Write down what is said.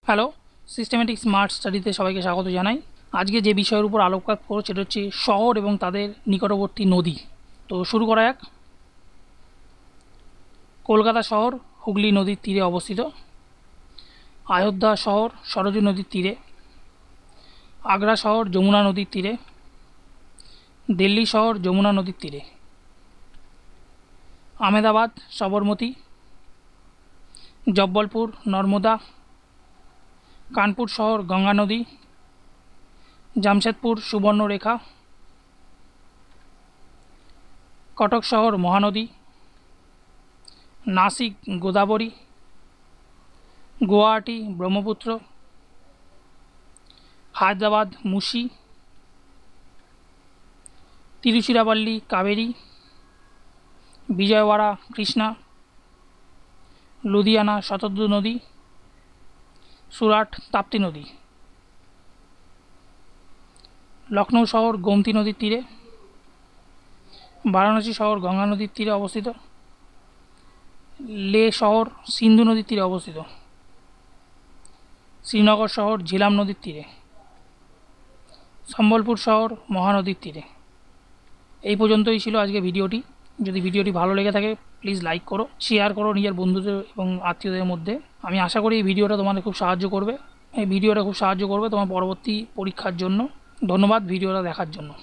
Hello, systematic smart স্টাডিতে সবাইকে স্বাগত জানাই। আজকে যে বিষয়ের উপর আলোকপাত করব সেটা হচ্ছে শহর এবং তাদের নিকটবর্তী নদী। তো শুরু করা যাক। কলকাতা শহর হুগলি নদীর তীরে অবস্থিত। অযোধ্যা শহর সরজু নদীর তীরে। আগ্রা শহর যমুনা নদীর তীরে। দিল্লি শহর যমুনা নদীর তীরে। আহমেদাবাদ সবরমতী। জব্বলপুর নর্মদা। কানপুর শহর গঙ্গা নদী। জামশেদপুর সুবর্ণরেখা। কটক শহর মহানদী। নাসিক গোদাবরী। গুয়াহাটি ব্রহ্মপুত্র। হায়দ্রাবাদ মুসি। তিরুচিরাপল্লী কাবেরী। বিজয়ওয়াড়া কৃষ্ণা। লুধিয়ানা শতদ্রু নদী। সুরাট তাপ্তি নদী। লখনৌ শহর গোমতী নদীর তীরে। বারাণসী শহর গঙ্গা নদীর তীরে অবস্থিত। লে শহর সিন্ধু নদীর তীরে অবস্থিত। শ্রীনগর শহর ঝিলাম নদীর তীরে। সম্বলপুর শহর মহানদীর তীরে। এই পর্যন্তই ছিল আজকে ভিডিওটি। যদি ভিডিওটি ভালো লেগে থাকে প্লিজ লাইক করো, শেয়ার করো নিজের বন্ধুদের এবং আত্মীয়দের মধ্যে। আমি আশা করি এই ভিডিওটা তোমাদের খুব সাহায্য করবে। তোমার পরবর্তী পরীক্ষার জন্য। ধন্যবাদ ভিডিওটা দেখার জন্য।